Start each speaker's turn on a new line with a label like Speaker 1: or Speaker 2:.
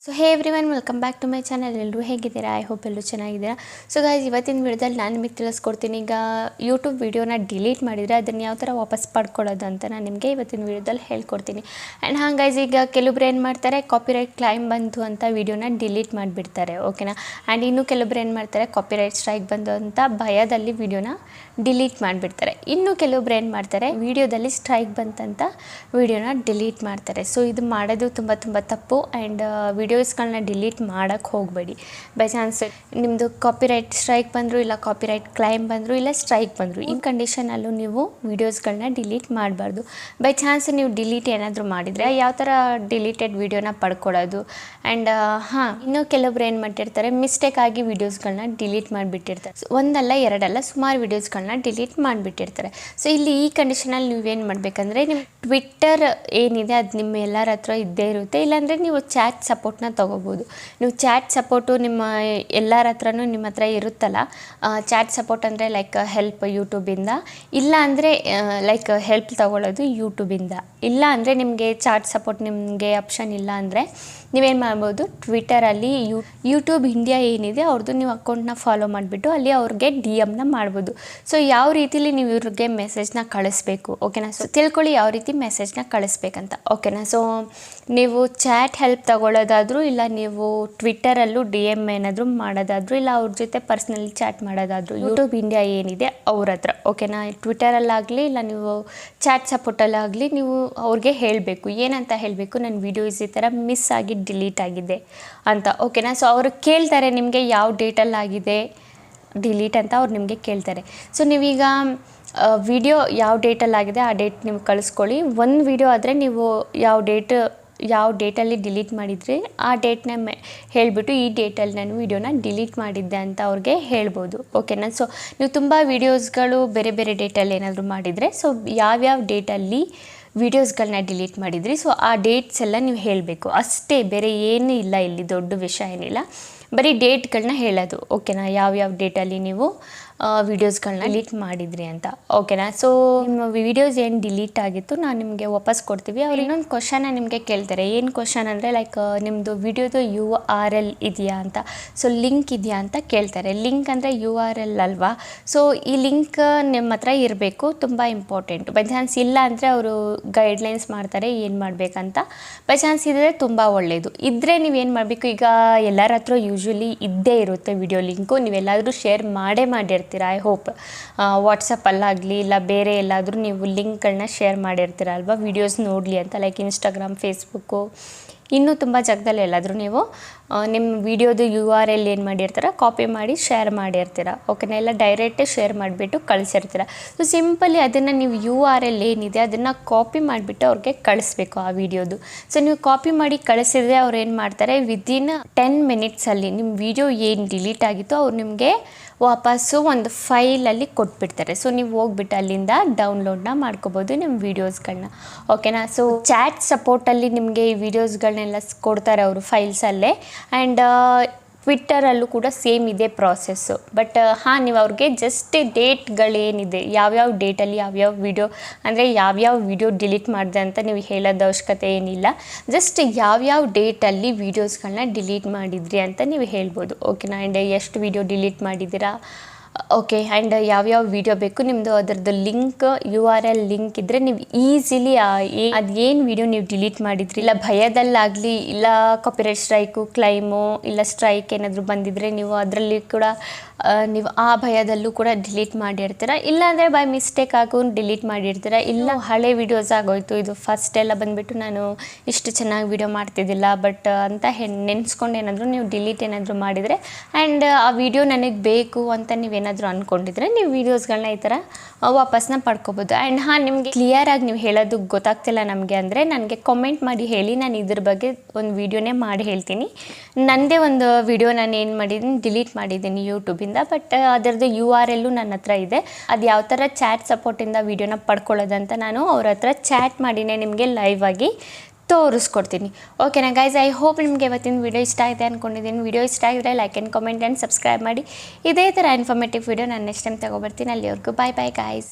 Speaker 1: So hey everyone welcome back to my channel. ಎಲ್ಲರೂ ಹೇಗಿದ್ದೀರಾ? I hope ಎಲ್ಲರೂ ಚೆನ್ನಾಗಿದ್ದೀರಾ. ಸೊ ಗಾಯ್ಸ್, ಇವತ್ತಿನ ವಿಡಿಯೋದಲ್ಲಿ ನಾನು ನಿಮಗೆ ತಿಳಿಸ್ಕೊಡ್ತೀನಿ. ಈಗ ಯೂಟ್ಯೂಬ್ ವಿಡಿಯೋನ ಡಿಲೀಟ್ ಮಾಡಿದರೆ ಅದನ್ನು ಯಾವ ಥರ ವಾಪಸ್ ಪಡ್ಕೊಳ್ಳೋದು ಅಂತ ನಾನು ನಿಮಗೆ ಇವತ್ತಿನ ವಿಡಿಯೋದಲ್ಲಿ ಹೇಳ್ಕೊಡ್ತೀನಿ. ಆ್ಯಂಡ್ ಹಾಂ ಗಾಯ್ಸ್, ಈಗ ಕೆಲವೊಬ್ರು ಏನು ಮಾಡ್ತಾರೆ, ಕಾಪಿರೈಟ್ ಕ್ಲೈಮ್ ಬಂತು ಅಂತ ವಿಡಿಯೋನ ಡಿಲೀಟ್ ಮಾಡಿಬಿಡ್ತಾರೆ, ಓಕೆನಾ. ಆ್ಯಂಡ್ ಇನ್ನು ಕೆಲವೊಬ್ರು ಏನು ಮಾಡ್ತಾರೆ, ಕಾಪಿರೈಟ್ ಸ್ಟ್ರೈಕ್ ಬಂದು ಅಂತ ಭಯದಲ್ಲಿ ವಿಡಿಯೋನ ಡಿಲೀಟ್ ಮಾಡಿಬಿಡ್ತಾರೆ. ಇನ್ನು ಕೆಲವೊಬ್ರು ಏನು ಮಾಡ್ತಾರೆ, ವಿಡಿಯೋದಲ್ಲಿ ಸ್ಟ್ರೈಕ್ ಬಂತಂತ ವಿಡಿಯೋನ ಡಿಲೀಟ್ ಮಾಡ್ತಾರೆ. ಸೊ ಇದು ಮಾಡೋದು ತುಂಬ ತಪ್ಪು. ಆ್ಯಂಡ್ ವಿಡಿಯೋಸ್ಗಳನ್ನ ಡಿಲೀಟ್ ಮಾಡೋಕ್ಕೆ ಹೋಗಬೇಡಿ. ಬೈ ಚಾನ್ಸ್ ನಿಮ್ಮದು ಕಾಪಿರೈಟ್ ಸ್ಟ್ರೈಕ್ ಬಂದರು, ಇಲ್ಲ ಕಾಪಿರೈಟ್ ಕ್ಲೈಮ್ ಬಂದರು, ಇಲ್ಲ ಸ್ಟ್ರೈಕ್ ಬಂದರು, ಈ ಕಂಡೀಷನಲ್ಲೂ ನೀವು ವೀಡಿಯೋಸ್ಗಳನ್ನ ಡಿಲೀಟ್ ಮಾಡಬಾರ್ದು. ಬೈ ಚಾನ್ಸ್ ನೀವು ಡಿಲೀಟ್ ಏನಾದರೂ ಮಾಡಿದರೆ ಯಾವ ಥರ ಡಿಲೀಟೆಡ್ ವೀಡಿಯೋನ ಪಡ್ಕೊಳ್ಳೋದು. ಆ್ಯಂಡ್ ಇನ್ನೂ ಕೆಲವೊಬ್ರು ಏನು ಮಾಡ್ತಿರ್ತಾರೆ, ಮಿಸ್ಟೇಕ್ ಆಗಿ ವೀಡಿಯೋಸ್ಗಳನ್ನ ಡಿಲೀಟ್ ಮಾಡಿಬಿಟ್ಟಿರ್ತಾರೆ. ಒಂದಲ್ಲ ಎರಡಲ್ಲ ಸುಮಾರು ವೀಡಿಯೋಸ್ಗಳನ್ನ ಡಿಲೀಟ್ ಮಾಡಿಬಿಟ್ಟಿರ್ತಾರೆ. ಸೊ ಇಲ್ಲಿ ಈ ಕಂಡೀಷನಲ್ಲಿ ನೀವೇನು ಮಾಡಬೇಕಂದ್ರೆ, ನಿಮ್ಮ ಟ್ವಿಟ್ಟರ್ ಏನಿದೆ ಅದು ನಿಮ್ಮ ಎಲ್ಲರ ಹತ್ರ ಇದ್ದೇ ಇರುತ್ತೆ. ಇಲ್ಲಾಂದರೆ ನೀವು ಚಾಟ್ ಸಪೋರ್ಟ್ನ ತೊಗೋಬೋದು. ನೀವು ಚಾಟ್ ಸಪೋರ್ಟು ನಿಮ್ಮ ಎಲ್ಲರ ಹತ್ರನೂ ನಿಮ್ಮ ಹತ್ರ ಇರುತ್ತಲ್ಲ. ಚಾಟ್ ಸಪೋರ್ಟ್ ಅಂದರೆ ಲೈಕ್ ಹೆಲ್ಪ್ ಯೂಟ್ಯೂಬಿಂದ, ಇಲ್ಲ ಅಂದರೆ ಲೈಕ್ ಹೆಲ್ಪ್ ತೊಗೊಳ್ಳೋದು ಯೂಟ್ಯೂಬಿಂದ. ಇಲ್ಲ ಅಂದರೆ ನಿಮಗೆ ಚಾಟ್ ಸಪೋರ್ಟ್ ನಿಮಗೆ ಆಪ್ಷನ್ ಇಲ್ಲ ಅಂದರೆ ನೀವೇನು ಮಾಡ್ಬೋದು, ಟ್ವಿಟರಲ್ಲಿ ಯೂಟ್ಯೂಬ್ ಇಂಡಿಯಾ ಏನಿದೆ ಅವ್ರದ್ದು ನೀವು ಅಕೌಂಟ್ನ ಫಾಲೋ ಮಾಡಿಬಿಟ್ಟು ಅಲ್ಲಿ ಅವ್ರಿಗೆ DM ಮಾಡ್ಬೋದು. ಸೊ ಯಾವ ರೀತಿಲಿ ನೀವು ಇವ್ರಿಗೆ ಮೆಸೇಜ್ನ ಕಳಿಸ್ಬೇಕು, ಓಕೆನಾ. ಸೊ ತಿಳ್ಕೊಳ್ಳಿ ಯಾವ ರೀತಿ ಮೆಸೇಜ್ನ ಕಳಿಸ್ಬೇಕಂತ, ಓಕೆನಾ. ಸೊ ನೀವು ಚಾಟ್ ಹೆಲ್ಪ್ ತಗೊಳ್ಳೋದಾದರೂ, ಇಲ್ಲ ನೀವು ಟ್ವಿಟ್ಟರಲ್ಲೂ DM ಏನಾದರೂ ಮಾಡೋದಾದರೂ, ಇಲ್ಲ ಅವ್ರ ಜೊತೆ ಪರ್ಸ್ನಲಿ ಚಾಟ್ ಮಾಡೋದಾದರೂ ಯೂಟ್ಯೂಬ್ ಇಂಡಿಯಾ ಏನಿದೆ ಅವ್ರ ಹತ್ರ, ಓಕೆನಾ. ಟ್ವಿಟರಲ್ಲಾಗಲಿ ಇಲ್ಲ ನೀವು ಚಾಟ್ ಸಪೋರ್ಟಲ್ಲಾಗಲಿ ನೀವು ಅವ್ರಿಗೆ ಹೇಳಬೇಕು. ಏನಂತ ಹೇಳಬೇಕು, ನನ್ನ ವೀಡಿಯೋಸ್ ಈ ಥರ ಮಿಸ್ ಆಗಿ ಡಿಲೀಟ್ ಆಗಿದೆ ಅಂತ, ಓಕೆನಾ. ಸೊ ಅವರು ಕೇಳ್ತಾರೆ ನಿಮಗೆ ಯಾವ ಡೇಟಲ್ಲಾಗಿದೆ ಡಿಲೀಟ್ ಅಂತ ಅವ್ರು ನಿಮಗೆ ಕೇಳ್ತಾರೆ. ಸೊ ನೀವೀಗ ವಿಡಿಯೋ ಯಾವ ಡೇಟಲ್ಲಾಗಿದೆ ಆ ಡೇಟ್ ನೀವು ಕಳಿಸ್ಕೊಳ್ಳಿ. ಒಂದು ವಿಡಿಯೋ ಆದರೆ ನೀವು ಯಾವ ಡೇಟಲ್ಲಿ ಡಿಲೀಟ್ ಮಾಡಿದ್ರಿ ಆ ಡೇಟ್ನ ಹೇಳಿಬಿಟ್ಟು ಈ ಡೇಟಲ್ಲಿ ನಾನು ವೀಡಿಯೋನ ಡಿಲೀಟ್ ಮಾಡಿದ್ದೆ ಅಂತ ಅವ್ರಿಗೆ ಹೇಳ್ಬೋದು, ಓಕೆನಾ. ಸೊ ನೀವು ತುಂಬ ವೀಡಿಯೋಸ್ಗಳು ಬೇರೆ ಬೇರೆ ಡೇಟಲ್ಲಿ ಏನಾದರೂ ಮಾಡಿದರೆ, ಸೊ ಯಾವ್ಯಾವ ಡೇಟಲ್ಲಿ ವೀಡಿಯೋಸ್ಗಳನ್ನ ಡಿಲೀಟ್ ಮಾಡಿದ್ರಿ, ಸೊ ಆ ಡೇಟ್ಸ್ ಎಲ್ಲ ನೀವು ಹೇಳಬೇಕು ಅಷ್ಟೇ. ಬೇರೆ ಏನೂ ಇಲ್ಲ, ಇಲ್ಲಿ ದೊಡ್ಡ ವಿಷಯ ಏನಿಲ್ಲ, ಬರೀ ಡೇಟ್ಗಳನ್ನ ಹೇಳೋದು, ಓಕೆನಾ. ಯಾವ್ಯಾವ ಡೇಟಲ್ಲಿ ನೀವು ವೀಡಿಯೋಸ್ಗಳನ್ನ ಡಿಲೀಟ್ ಮಾಡಿದ್ರಿ ಅಂತ, ಓಕೆನಾ. ಸೊ ನಿಮ್ಮ ವೀಡಿಯೋಸ್ ಏನು ಡಿಲೀಟ್ ಆಗಿತ್ತು ನಾನು ನಿಮಗೆ ವಾಪಸ್ ಕೊಡ್ತೀವಿ. ಅವ್ರು ಇನ್ನೊಂದು ಕ್ವಶನ್ನ ನಿಮಗೆ ಕೇಳ್ತಾರೆ. ಏನು ಕ್ವಶನ್ ಅಂದರೆ, ಲೈಕ್ ನಿಮ್ಮದು ವಿಡಿಯೋದು URL ಇದೆಯಾ ಅಂತ, ಸೊ ಲಿಂಕ್ ಇದೆಯಾ ಅಂತ ಕೇಳ್ತಾರೆ. ಲಿಂಕ್ ಅಂದರೆ URL ಅಲ್ವಾ. ಸೊ ಈ ಲಿಂಕ್ ನಿಮ್ಮ ಹತ್ರ ಇರಬೇಕು, ತುಂಬ ಇಂಪಾರ್ಟೆಂಟ್. ಬೈ ಚಾನ್ಸ್ ಇಲ್ಲ ಅಂದರೆ ಅವರು ಗೈಡ್ಲೈನ್ಸ್ ಮಾಡ್ತಾರೆ ಏನು ಮಾಡಬೇಕಂತ. ಬೈ ಚಾನ್ಸ್ ಇದ್ದರೆ ತುಂಬ ಒಳ್ಳೆಯದು. ಇದ್ದರೆ ನೀವೇನು ಮಾಡಬೇಕು, ಈಗ ಎಲ್ಲರ ಹತ್ರ ಯೂಶ್ವಲಿ ಇದ್ದೇ ಇರುತ್ತೆ ವಿಡಿಯೋ ಲಿಂಕು, ನೀವೆಲ್ಲಾದರೂ ಶೇರ್ ಮಾಡಿರ್ತೀರ. ಐ ಹೋಪ್ ವಾಟ್ಸಪ್ಪಲ್ಲಾಗಲಿ ಇಲ್ಲ ಬೇರೆ ಎಲ್ಲಾದರೂ ನೀವು ಲಿಂಕ್ಗಳನ್ನ ಶೇರ್ ಮಾಡಿರ್ತೀರ ಅಲ್ವಾ, ವೀಡಿಯೋಸ್ ನೋಡಲಿ ಅಂತ. ಲೈಕ್ ಇನ್ಸ್ಟಾಗ್ರಾಮ್, ಫೇಸ್ಬುಕ್ಕು, ಇನ್ನೂ ತುಂಬ ಜಾಗದಲ್ಲಿ ಎಲ್ಲಾದರೂ ನೀವು ನಿಮ್ಮ ವೀಡಿಯೋದು URL ಏನು ಮಾಡಿರ್ತೀರ ಕಾಪಿ ಮಾಡಿ ಶೇರ್ ಮಾಡಿರ್ತೀರ, ಓಕೆನಾ. ಎಲ್ಲ ಡೈರೆಕ್ಟೇ ಶೇರ್ ಮಾಡಿಬಿಟ್ಟು ಕಳಿಸಿರ್ತೀರ. ಸೊ ಸಿಂಪಲಿ ಅದನ್ನು ನೀವು URL ಏನಿದೆ ಅದನ್ನು ಕಾಪಿ ಮಾಡಿಬಿಟ್ಟು ಅವ್ರಿಗೆ ಕಳಿಸ್ಬೇಕು ಆ ವಿಡಿಯೋದು. ಸೊ ನೀವು ಕಾಪಿ ಮಾಡಿ ಕಳಿಸಿದ್ರೆ ಅವ್ರು ಏನು ಮಾಡ್ತಾರೆ, ವಿದಿನ್ 10 ಮಿನಿಟ್ಸಲ್ಲಿ ನಿಮ್ಮ ವಿಡಿಯೋ ಏನು ಡಿಲೀಟ್ ಆಗಿತ್ತು ಅವ್ರು ನಿಮಗೆ ವಾಪಸ್ಸು ಒಂದು ಫೈಲಲ್ಲಿ ಕೊಟ್ಬಿಡ್ತಾರೆ. ಸೊ ನೀವು ಹೋಗ್ಬಿಟ್ಟು ಅಲ್ಲಿಂದ ಡೌನ್ಲೋಡ್ನ ಮಾಡ್ಕೋಬೋದು ನಿಮ್ಮ ವೀಡಿಯೋಸ್ಗಳನ್ನ, ಓಕೆನಾ. ಸೊ ಚಾಟ್ ಸಪೋರ್ಟಲ್ಲಿ ನಿಮಗೆ ಈ ವೀಡಿಯೋಸ್ಗಳನ್ನೆಲ್ಲ ಕೊಡ್ತಾರೆ ಅವರು ಫೈಲ್ಸಲ್ಲೇ. ಆ್ಯಂಡ್ ಟ್ವಿಟ್ಟರಲ್ಲೂ ಕೂಡ ಸೇಮ್ ಇದೆ ಪ್ರಾಸೆಸ್ಸು. ಬಟ್ ನೀವು ಅವ್ರಿಗೆ ಜಸ್ಟ್ ಡೇಟ್ಗಳೇನಿದೆ, ಯಾವ್ಯಾವ ಡೇಟಲ್ಲಿ ಯಾವ್ಯಾವ ವೀಡಿಯೋ ಅಂದರೆ ಯಾವ್ಯಾವ ವೀಡಿಯೋ ಡಿಲೀಟ್ ಮಾಡಿದೆ ಅಂತ ನೀವು ಹೇಳೋದು ಅವಶ್ಯಕತೆ ಏನಿಲ್ಲ. ಜಸ್ಟ್ ಯಾವ್ಯಾವ ಡೇಟಲ್ಲಿ ವೀಡಿಯೋಸ್ಗಳನ್ನ ಡಿಲೀಟ್ ಮಾಡಿದ್ರಿ ಅಂತ ನೀವು ಹೇಳ್ಬೋದು, ಓಕೆನಾ. ಆ್ಯಂಡ್ ಎಷ್ಟು ವೀಡಿಯೋ ಡಿಲೀಟ್ ಮಾಡಿದ್ದೀರಾ, ಓಕೆ. ಆ್ಯಂಡ್ ಯಾವ್ಯಾವ ವೀಡಿಯೋ ಬೇಕು ನಿಮ್ಮದು ಅದರದ್ದು ಲಿಂಕ್ URL ಲಿಂಕ್ ಇದ್ದರೆ ನೀವು ಈಸಿಲಿ ಅದೇನು ವೀಡಿಯೋ ನೀವು ಡಿಲೀಟ್ ಮಾಡಿದ್ರಿ, ಇಲ್ಲ ಭಯದಲ್ಲಾಗಲಿ, ಇಲ್ಲ ಕಾಪಿರೈಟ್ ಸ್ಟ್ರೈಕು ಕ್ಲೈಮು ಇಲ್ಲ ಸ್ಟ್ರೈಕ್ ಏನಾದರೂ ಬಂದಿದ್ದರೆ ನೀವು ಅದರಲ್ಲಿ ಕೂಡ ನೀವು ಆ ಭಯದಲ್ಲೂ ಕೂಡ ಡಿಲೀಟ್ ಮಾಡಿರ್ತೀರ. ಇಲ್ಲಾಂದರೆ ಬೈ ಮಿಸ್ಟೇಕ್ ಆಗು ಡಿಲೀಟ್ ಮಾಡಿರ್ತೀರ. ಇಲ್ಲ ಹಳೆ ವೀಡಿಯೋಸ್ ಆಗೋಯ್ತು, ಇದು ಫಸ್ಟ್ ಎಲ್ಲ ಬಂದುಬಿಟ್ಟು ನಾನು ಇಷ್ಟು ಚೆನ್ನಾಗಿ ವೀಡಿಯೋ ಮಾಡ್ತಿದ್ದಿಲ್ಲ ಬಟ್ ಅಂತ ನೆನೆಸ್ಕೊಂಡು ಏನಾದರೂ ನೀವು ಡಿಲೀಟ್ ಏನಾದರೂ ಮಾಡಿದರೆ, ಆ್ಯಂಡ್ ಆ ವಿಡಿಯೋ ನನಗೆ ಬೇಕು ಅಂತ ನೀವೇನಾದರೂ ಅಂದ್ಕೊಂಡಿದ್ರೆ ನೀವು ವೀಡಿಯೋಸ್ಗಳನ್ನ ಈ ಥರ ವಾಪಸ್ನ ಪಡ್ಕೋಬೋದು. ಆ್ಯಂಡ್ ನಿಮಗೆ ಕ್ಲಿಯರಾಗಿ ನೀವು ಹೇಳೋದು ಗೊತ್ತಾಗ್ತಿಲ್ಲ ನಮಗೆ ಅಂದರೆ ನನಗೆ ಕಾಮೆಂಟ್ ಮಾಡಿ ಹೇಳಿ, ನಾನು ಇದ್ರ ಬಗ್ಗೆ ಒಂದು ವೀಡಿಯೋನೇ ಮಾಡಿ ಹೇಳ್ತೀನಿ. ನನ್ನದೇ ಒಂದು ವಿಡಿಯೋ ನಾನು ಏನು ಮಾಡಿದ್ದೀನಿ, ಡಿಲೀಟ್ ಮಾಡಿದ್ದೀನಿ ಯೂಟ್ಯೂಬಿಂದ. ಬಟ್ ಅದರದ್ದು URL ನನ್ನ ಹತ್ರ ಇದೆ. ಅದು ಯಾವ ಥರ ಚಾಟ್ ಸಪೋರ್ಟಿಂದ ವೀಡಿಯೋನ ಪಡ್ಕೊಳ್ಳೋದಂತ ನಾನು ಅವ್ರ ಹತ್ರ ಚಾಟ್ ಮಾಡಿನೇ ನಿಮಗೆ ಲೈವ್ ಆಗಿ ತೋರಿಸ್ಕೊಡ್ತೀನಿ, ಓಕೆನಾ ಗೈಸ್. ಐ ಹೋಪ್ ನಿಮಗೆ ಇವತ್ತಿನ ವೀಡಿಯೋ ಇಷ್ಟ ಆಗಿದೆ ಅಂದ್ಕೊಂಡಿದ್ದೀನಿ. ವೀಡಿಯೋ ಇಷ್ಟ ಆಗಿದ್ರೆ like and comment and subscribe ಮಾಡಿ. ಇದೇ ಥರ ಇನ್ಫಾರ್ಮೇಟಿವ್ ವೀಡಿಯೋ ನಾನು ನೆಕ್ಸ್ಟ್ ಟೈಮ್ ತೊಗೊಬರ್ತೀನಿ. ಅಲ್ಲಿವರೆಗೂ ಬಾಯ್ ಗೈಸ್.